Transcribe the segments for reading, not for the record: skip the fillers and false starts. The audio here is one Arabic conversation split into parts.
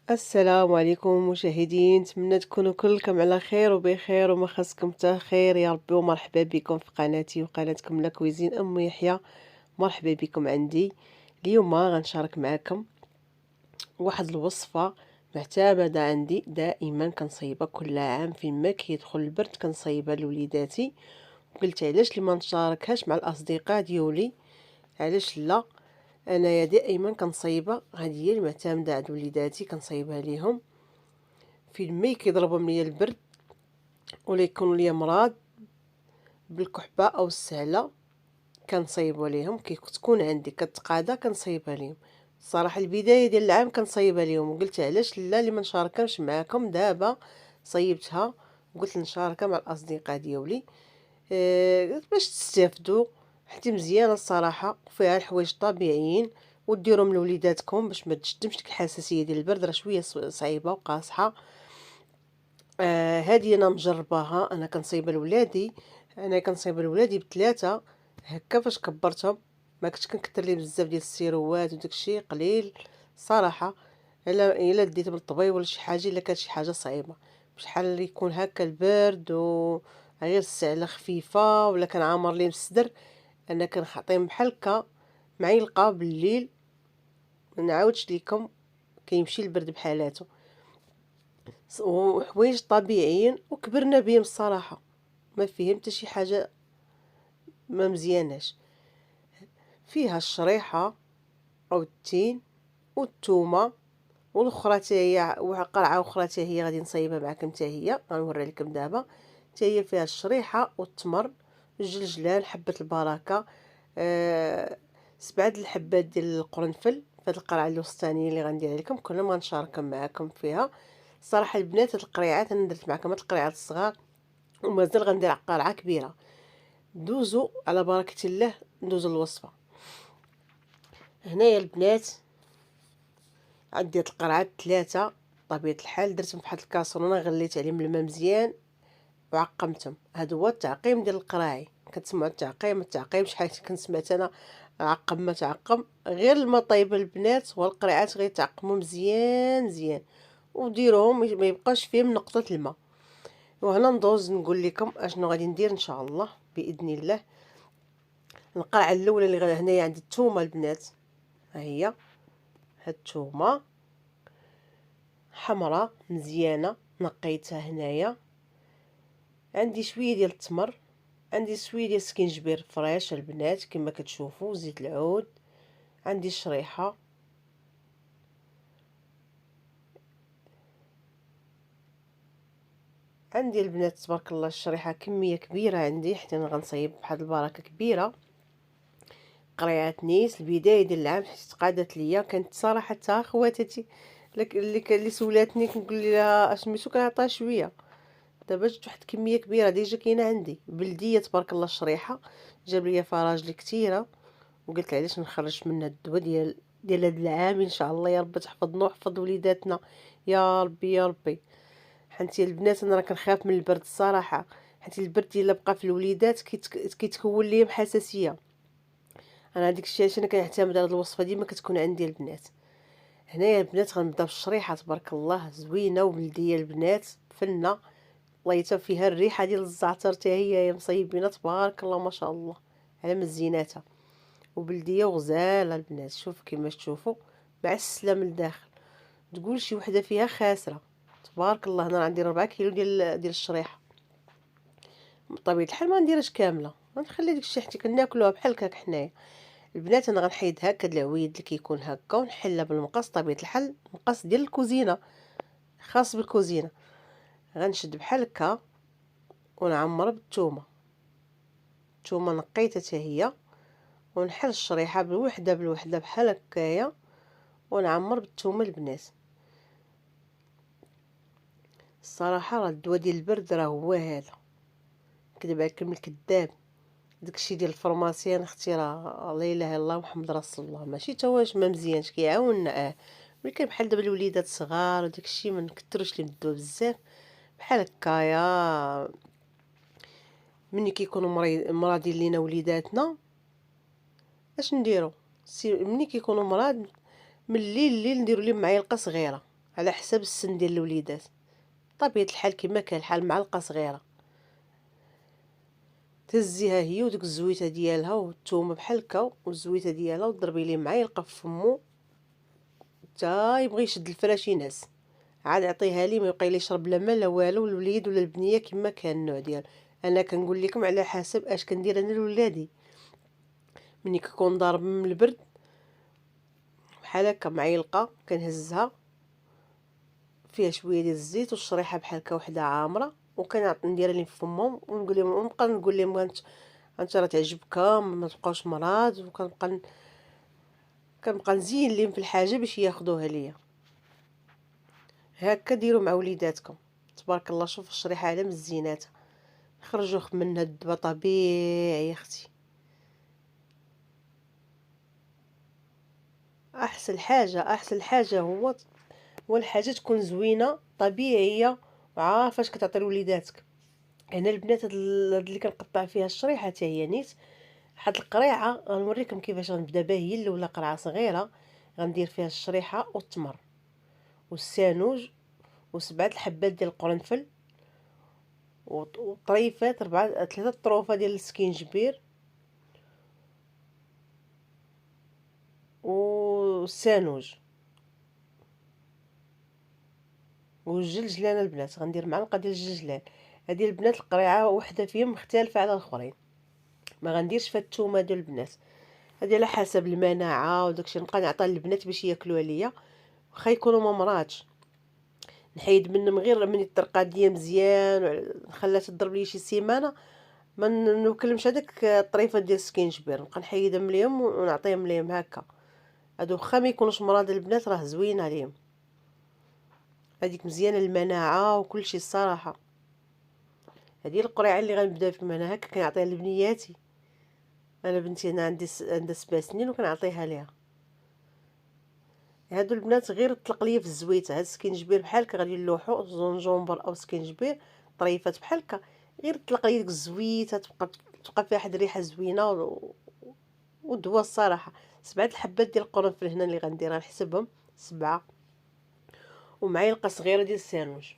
السلام عليكم مشاهدين، نتمنى تكونوا كلكم على خير وبخير وما خاصكم حتى خير يا ربي. ومرحبا بكم في قناتي وقناتكم لا كويزين ام يحيى. مرحبا بكم عندي. اليوم غنشارك معكم واحد الوصفه معتمده عندي، دائما كنصايبها كل عام فين ما كيدخل البرد كنصايبها لوليداتي. قلت علاش لي ما نشاركهاش مع الاصدقاء ديولي؟ علاش لا؟ انايا دائما كنصايبها، هذه هي المعتمده عند وليداتي كنصايبها ليهم فين ما كيضربهم ليا البرد ولا يكونوا ليا مرض بالكحبه او السهله. كنصايبها ليهم كي تكون عندي كتقاده كنصايبها ليهم. الصراحه البدايه ديال العام كنصايبها ليهم، وقلت علاش لا اللي ما نشاركهمش معاكم. دابا صيبتها وقلت نشاركها مع الاصدقاء ديالي باش تستافدوا، حتى مزيانه الصراحه وفيها الحوايج طبيعيين. وديرهم لوليداتكم باش ما تشدمش ديك الحساسيه ديال البرد، راه شويه صعيبه وقاصحه. هذه انا مجرباها، انا كنصايبها لولادي. انا كنصايبها لولادي بثلاثه هكا. فاش كبرتهم ما كنتش كنكثر لي بزاف ديال السيروات وداك الشيء قليل صراحه. الا ديتهم للطبيب ولا شي حاجه، الا كانت شي حاجه صعيبه بشحال اللي يكون هكا البرد و غير السعله خفيفه ولا كان عامر ليهم الصدر، انا كنعطيهم بحال هكا معلقه بالليل. ما نعاودش ليكم، كيمشي البرد بحالاتو. وحوايج طبيعيين وكبرنا بهم الصراحه، ما فيهم حتى شي حاجه ما مزياناش. فيها الشريحه او التين والثومه، والاخرى حتى هي قرعه اخرى حتى هي غادي نصايبها معكم حتى هي غنوري لكم دابا. حتى هي فيها الشريحه والتمر، الجلجلان، حبه البركه، 7 د الحبات ديال القرنفل. فهاد القرعه الوسطانيه اللي غندير لكم كلهم غنشاركهم معكم فيها. صراحه البنات هاد القريعات انا درت معكم هاد القريعات الصغار ومازال غندير قرعه كبيره. دوزو على بركه الله، ندوزو الوصفه. هنايا البنات عندي هاد القرعات ثلاثه بطبيعه الحال، درتهم فواحد الكاسرونه غليت عليهم الماء مزيان وعقمتهم. هذا هو التعقيم ديال القراعي. كتسمعوا التعقيم شحال كنت سمعت انا عقم ما تعقم، غير الماء طايب البنات والقرعات غير تعقموا مزيان مزيان وديروهم ما يبقاش فيهم نقطه الماء. وهنا ندوز نقول لكم اشنو غادي ندير ان شاء الله باذن الله. القرعه الاولى اللي هنايا عندي الثومه البنات، ها هي هاد الثومه حمراء مزيانه نقيتها. هنايا عندي شويه ديال التمر، عندي شويه ديال السكينجبير فريش البنات كما كتشوفوا، زيت العود، عندي الشريحه، عندي البنات تبارك الله الشريحه كميه كبيره عندي حتى انا غنصايب بواحد البركه كبيره. قريعات نيس البدايه ديال العام حيت تقادت ليا كانت صراحه حتى خواتاتي اللي سولاتني كنقول لها سميتو كنعطيها شويه. دابا جبت واحد الكميه كبيره ديجا كاينه عندي بلديه تبارك الله. الشريحه جاب لي فراجلي كثيره وقلت علاش نخرج منها الدواء ديال هذا العام ان شاء الله. يا رب تحفظنا وحفظ وليداتنا يا ربي يا ربي. حنت البنات انا راه كنخاف من البرد الصراحه، حيت البرد الا بقى في الوليدات كيتكون ليهم حساسيه. انا هذيك الشيء علاش انا كنعتمد على الوصفه ديما كتكون عندي البنات. هنايا البنات غنبدا بالشريحه تبارك الله زوينه وبلديه البنات فنه، لقيتها فيها الريحه ديال الزعتر حتى هي يا مصيبينه تبارك الله ما شاء الله على مزيناتها. وبلديه وغزاله البنات، شوف كيما تشوفوا معسله من الداخل، تقول شي وحده فيها خاسره تبارك الله. انا عندي 4 كيلو ديال الشريحه. بطبيعه الحال ما نديرهاش كامله، غنخلي داكشي حتى كناكلوها بحال هكاك حنايا البنات. انا غنحيد هكا العويد اللي كيكون هكا ونحلها بالمقص طبيعه الحال، مقص ديال الكوزينه خاص بالكوزينه. غنشد بحال هكا ونعمر بالثومه. الثومه نقيتها حتى هي، ونحل الشريحه بالوحده بالوحده بحال هكايا ونعمر بالثومه البنات. الصراحه راه الدواء ديال البرد راه هو هذا، كذب عليكم الكذاب. داكشي ديال الفرماسيان اختي راه لا اله الا الله محمد رسول الله، ماشي تا واش ما مزيانش كيعاوننا ولكن بحال دابا الوليدات صغار وداكشي ما نكثروش ليهم الدواء بزاف بحال هكايا. ملي كيكونوا مرضين لينا وليداتنا اش نديرو؟ ملي كيكونوا مرض من الليل نديرو لهم معلقه صغيره على حسب السن ديال الوليدات. بطبيعه الحال كما كان الحال معلقه صغيره تهزيها هي وديك الزويته ديالها والثومه بحال هكا والزويته ديالها وضربي ليه معلقه في فمو حتى يبغي يشد الفراش ينعس، عاد عطيها ليه ما يبقى ليه يشرب لا ما لا والو، الوليد ولا البنيه كما كان النوع ديال. انا كنقول لكم على حسب اش كندير انا لولادي. ملي كنكون ضارب من البرد بحال هكا معلقه كنهزها فيها شويه ديال الزيت والشريحه بحال هكا وحده عامره، وكنعطي نديرها لهم في فمهم ونقول لهم ونبقى نقول لهم انت راه تعجبكم ما تبقاوش مرض، كنبقى نزين لهم في الحاجه باش ياخذوها ليا. هكا ديروا مع وليداتكم تبارك الله. شوف الشريحه على مزيناتها، خرجوا منها الدبا طبيعي اختي. احسن حاجه هو الحاجه تكون زوينه طبيعيه وعارفه اش كتعطي لوليداتك. هنا البنات هاد اللي كنقطع فيها الشريحه حتى هي نيت. هاد القريعه غنوريكم كيفاش غنبدا بها. هي الاولى قرعه صغيره غندير فيها الشريحه والتمر والسانوج وسبعه الحبات ديال القرنفل وطريفات 3 طروفه ديال السكينجبير والسانوج والجلجلان. البنات غندير معلقه ديال الجلجلان. هذه البنات القريعه وحده فيهم مختلفه على الاخرين. ما غنديرش فيها الثومه ديال البنات، هذه على حسب المناعه وداكشي. نبقى نعطيها للبنات باش ياكلوا عليا واخا يكونوا ما مراتش. نحيد منهم غير من الطرقه ديال مزيان خلات تضرب لي شي سيمانه ما نوكلمش هذاك الطريفه ديال السكينجبير. نبقى نحيدهم ليهم ونعطيهم ليهم هكا. هادو واخا ما يكونوش مراد البنات راه زوين عليهم، هذيك مزيانه المناعه وكل شيء الصراحه. هذه القرعه اللي غنبدا فيها انا هكا كنعطيها لبنياتي. انا بنتي انا عندها 7 سنين وكنعطيها ليها. هادو البنات غير التقليه في الزويته. هاد السكينجبير بحال هكا غادي نلوحو زنجومبر او سكينجبير طريفات بحال هكا، غير التقليه ديك الزويته تبقى فيها واحد الريحه زوينه ودوا الصراحه. 7 الحبات ديال القرنفل هنا اللي غندير غنحسبهم 7 ومعلقه صغيره ديال السانوج.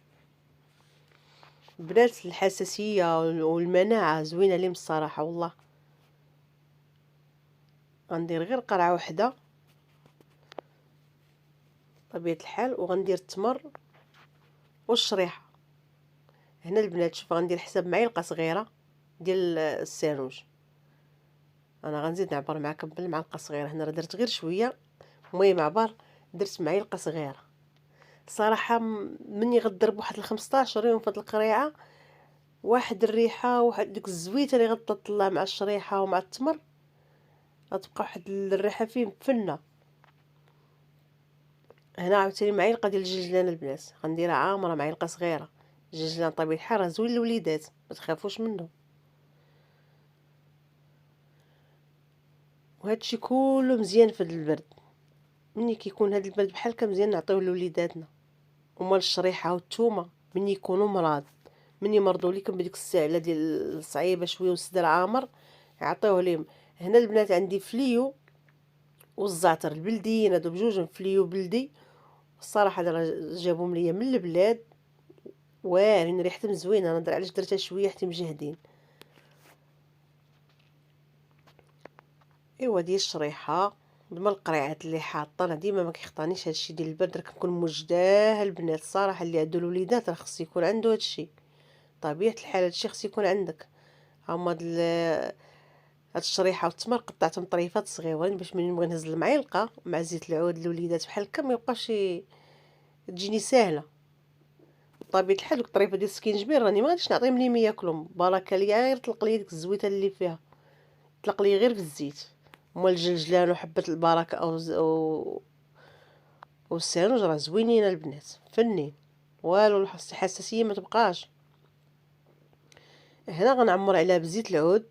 بنات الحساسيه والمناعه زوينه ليهم الصراحه والله. غندير غير قرعه واحده طبيعه الحال وغندير التمر والشريحه. هنا البنات شوف غندير حساب معلقه صغيره ديال السانوج. انا غنزيد نعبر معكم بالمعلقه الصغيره. هنا راه درت غير شويه المهم عبر درت معلقه صغيره. صراحه مني غضرب واحد 15 يوم في هاد القريعه واحد الريحه واحد ديك الزويته اللي غتطلع مع الشريحه ومع التمر غتبقى واحد الريحه فيه مفنه. هنا عاوتاني معلقه ديال الجلجلان البنات غنديرها عامره معلقه صغيره. الجلجلان طبيعه الحال راه زوين للوليدات ما تخافوش منه. وهادشي كله مزيان في هاد البرد. ملي كيكون هاد البرد بحال هكا مزيان نعطيوه لوليداتنا. ومال الشريحه والثومه ملي يكونوا مرض مني مرضوا ليكم بديك السعله ديال الصعيبه شويه والصدر عامر عطيوه ليهم. هنا البنات عندي فليو والزعتر البلديين هادو بجوج فليو بلدي الصراحه راه جابهم ليا من البلاد واعرين ريحتهم زوينه. انا علاش درتها شويه حتى مجهدين. ايوا ديال الشريحه هما القريعات اللي حاطه. انا ديما ما كيخطانيش هادشي ديال البرد. راه كنكون موجداه البنات الصراحه اللي عندو الوليدات راه خص يكون عنده هادشي طبيعه الحال. هادشي خص يكون عندك. هما هاد الشريحه والتمر قطعتهم طريفات صغيورين باش ملي نبغي نهز المعلقه مع زيت العود للوليدات بحال هكا ما يبقاش تجيني ساهله. بطبيعه الحال دوك الطريفه ديال السكينجبير راني ما غاديش نعطيهم ليهم ياكلهم بركه ليا غير طلق لي ديك الزويته اللي فيها طلق لي غير في الزيت. مال الجلجلان وحبه البركه او السانوج راه زوينين البنات فنين والو الحساسيه ما تبقاش. هنا غنعمر عليها بزيت العود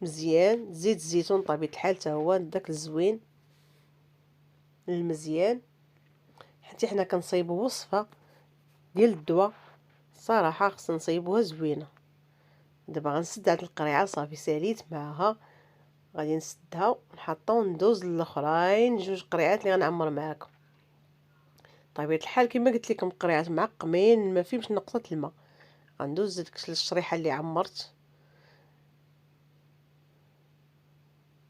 مزيان. زيت الزيتون طبيعه الحال حتى هو داك الزوين المزيان. حتى حنا كنصايبوا وصفه ديال الدواء صراحه خصنا نصايبوها زوينه. دابا غنسد هاد القريعه صافي ساليت معاها غادي نسدها ونحطها وندوز للاخرين 2 قريعات اللي غنعمر معاكم. بطبيعة الحال كما قلت لكم القريعات معقمين، ما فيهمش نقطة الماء. غندوز ديك الشريحة اللي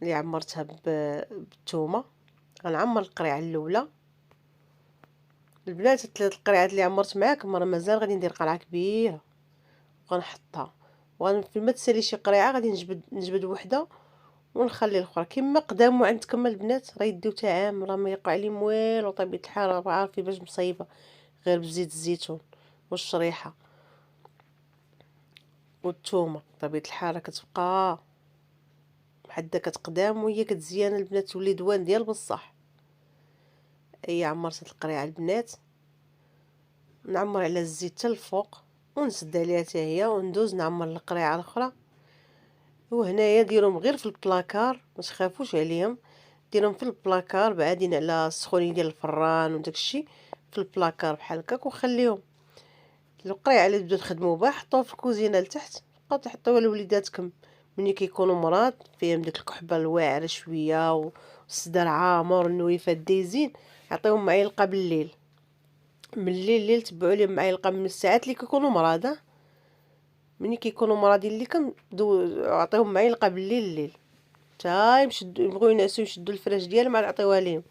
عمرتها بالثومه. غنعمر القريعه الاولى. البنات الثلاث القريعات اللي عمرت معاكم راه مازال غادي ندير قرعه كبيره وغنحطها، فيما تسالي شي قريعه غادي نجبد وحده ونخلي الاخرى كما قدامو عندكم البنات. راه يديو تعام، راه ما يقع عليهم والو. طبيعه الحال راه عارفين باش مصايبه غير بزيت الزيتون والشريحه والثومه. طبيعه الحال راه كتبقى بحال داك قدام وهي كتزيان البنات، تولي دوان ديال بصح. هي عمرت هاد القريعه البنات، نعمر على الزيت حتى الفوق ونسد عليها حتى هي، وندوز نعمر القريعه الاخرى. وهنايا ديرهم غير في البلاكار، ما تخافوش عليهم، ديرهم في البلاكار بعادين على السخونيه ديال الفران وداكشي، في البلاكار بحال هكاك وخليهم. القريعه اللي تبداو تخدموا بها حطوها في الكوزينه لتحت، بقاو تحطوها لوليداتكم ملي كيكونوا مراد، فيهم ديك الكحبه الواعره شويه والصدر عامر والنويفات دايزين. عطيهم معلقه بالليل، من الليل تبعوا لهم معلقه من الساعات اللي كيكونوا مراده. ملي كيكونوا مرادين لكم عطيهم معلقه الليل تا يبغيو ينعسوا يشدوا الفراش ديالهم عاد عطيوها ليهم.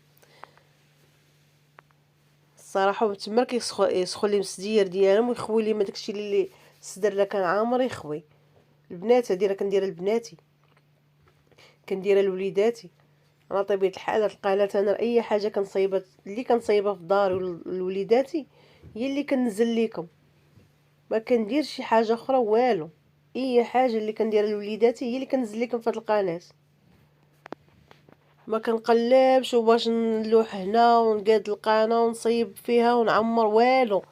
الصراحه تما يسخن لهم السدير ديالهم ويخوي لهم داكشي اللي الصدر لا كان عامر يخوي. البنات هادي راه كنديرها لبناتي، كنديرها لوليداتي. انا طبيعه الحال هاد القالات انا اي حاجه كنصايبها اللي كنصايبها في داري ولوليداتي هي اللي كنزل لكم، ما كنديرش شي حاجه اخرى والو. اي حاجه اللي كنديرها لوليداتي هي اللي كنزل لكم في هاد القناه. ما كنقلبش وباش نلوح هنا ونقاد القناه ونصيب فيها ونعمر والو.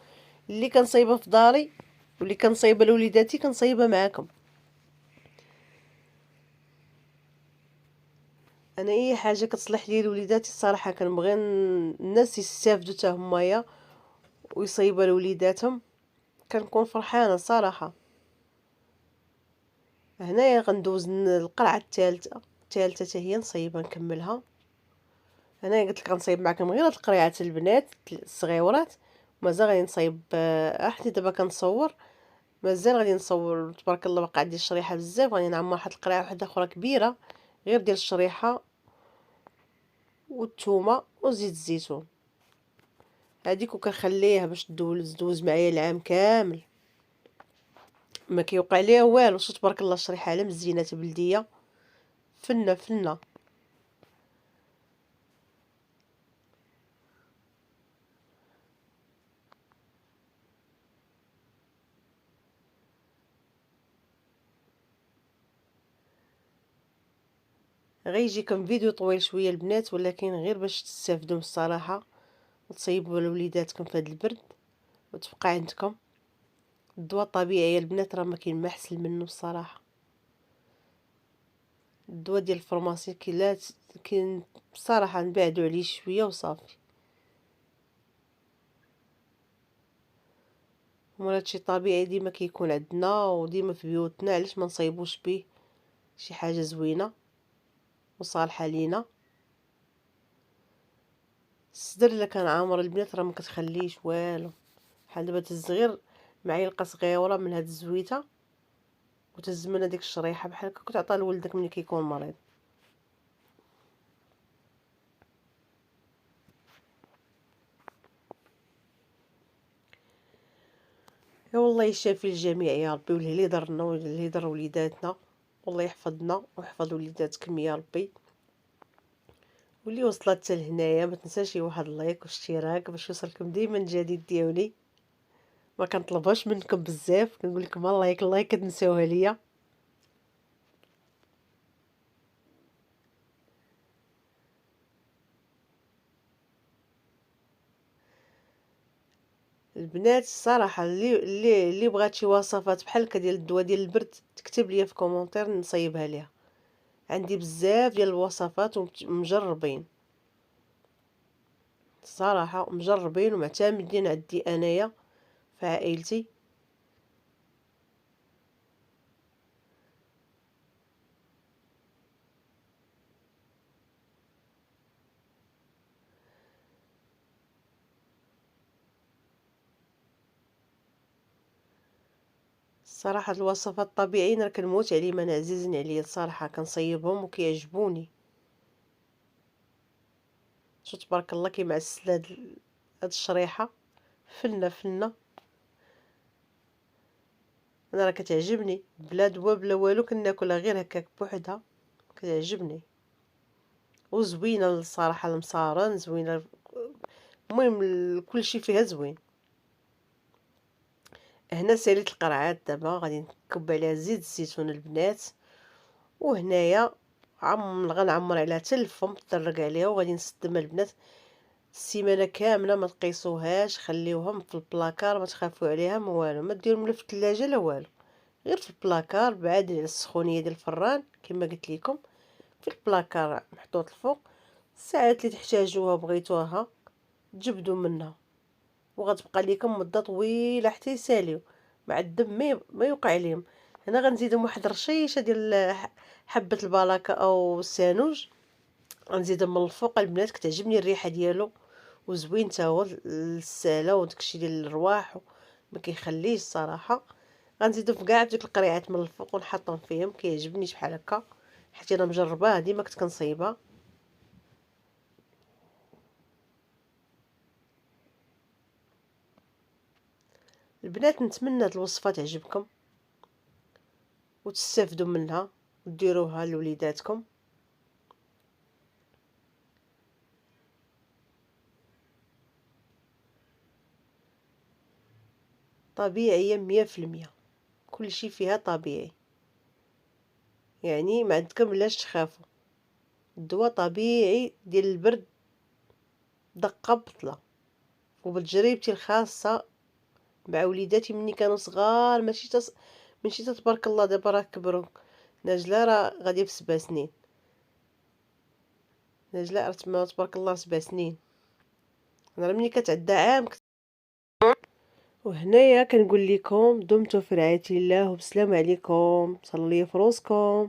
اللي كنصايبها في داري واللي كنصايبها لوليداتي كنصايبها معاكم. انا اي حاجه كتصلح لي لوليداتي الصراحه كنبغي الناس يستافدوا حتى همايا ويصايبوا لوليداتهم، كنكون فرحانه صراحه. هنايا غندوز القرعه الثالثه حتى هي نصايبها نكملها. هنايا قلت لك غنصايب معكم غير هاد القريعات البنات الصغيورات، مازال غادي نصايب حتى دابا كنصور مازال غادي نصور. تبارك الله باقا عندي الشريحه بزاف، غادي نعمر واحد القرعه وحده اخرى كبيره غير ديال الشريحه والثومه وزيت الزيتون. هذيك وكنخليها باش دوز معايا العام كامل، ما كيوقع ليها والو. شوف تبارك الله الشريحه على مزينه بلديه فنه فنه. غيجيكم فيديو طويل شويه البنات، ولكن غير باش تستافدوا الصراحه وتصيبوا لوليداتكم في هذا البرد وتبقى عندكم. الدواء الطبيعي يا البنات راه ما كاين ما احسن منه الصراحه. الدواء ديال الفرماسي كاين بصراحه نبعدوا عليه شويه وصافي. هما هادشي طبيعي ديما كيكون عندنا وديما في بيوتنا، علاش ما نصايبوش به شي حاجه زوينه وصالحه لينا. الصدر الا كان عامر البنات راه ما كتخليش والو. بحال دابا تهز غير معلقه صغيره من هاد الزويته وتهز من هذيك الشريحه بحال هكا كتعطيها لولدك ملي كيكون مريض. يا والله يشافي الجميع يا ربي، واللي ضرنا واللي ضر وليداتنا، والله يحفظنا ويحفظ وليداتكم يا ربي. واللي وصلت حتى لهنايا ما تنساش واحد اللايك واشتراك باش يوصلكم ديما الجديد ديالي. ما كنطلبهاش منكم بزاف، كنقول لكم اللايك اللايك كتنساوها ليا. البنات الصراحه اللي بغات شي وصفات بحال هكا ديال الدواء ديال البرد تكتب لي في كومونتير نصايبها ليها. عندي بزاف ديال الوصفات ومجربين الصراحه، مجربين ومعتمدين عندي انايا في عائلتي. صراحة الوصفات الطبيعيين راه كنموت عليهم، انا عزيزين عليا الصراحة، كنصايبهم وكيعجبوني. شو تبارك الله كيمعسل هاد الشريحة، فنة فنة. انا راه كتعجبني بلا دوا بلا والو، كناكلها غير هكاك بوحدها، كتعجبني وزوينه الصراحه، المصارن زوينه، المهم كلشي فيها زوين. هنا ساليت القرعات، دابا غادي نكب عليها زيت الزيتون البنات، وهنايا غنعمر عليها حتى الفم، طرق عليها وغادي نصدمها البنات السيمانه كامله. ما تقيسوهاش، خليوهم في البلاكار، ما تخافوا عليها ما والو، ما ديرهم لا في الثلاجه لا والو، غير في البلاكار بعاد على السخونيه ديال الفران كما قلت لكم، في البلاكار محطوط الفوق. الساعات اللي تحتاجوها بغيتوها تجبدوا منها، وغتبقى لكم مده طويله حتى يساليو مع الدم ما يوقع لهم. هنا غنزيدهم واحد رشيشه ديال حبه البلاكه او السانوج، غنزيدهم من الفوق البنات، كتعجبني الريحه ديالو وزوين تا هو الساله وداكشي ديال الرواح، ما كيخليش الصراحه. غنزيدو في كاع دوك القريعات من الفوق ونحطهم فيهم، كيعجبني شحال هكا، حيت انا مجرباه ديما كنت كنصايبها. البنات نتمنى هاد الوصفه تعجبكم وتستافدوا منها وديروها لوليداتكم. طبيعيه 100%، كل شيء فيها طبيعي، يعني ما عندكم لاش تخافوا. الدواء طبيعي ديال البرد، دقه بطله، وبتجربتي الخاصه مع وليداتي مني كانوا صغار، ماشي تبارك الله دابا راه كبروا. نجلة راه غادي في 7 سنين، نجلة راه تما تبارك الله 7 سنين، انا راه ملي كتعدى عام وهنايا كنقول لكم دمتم في رعاية الله، وبسلام عليكم، صلي في روسكم.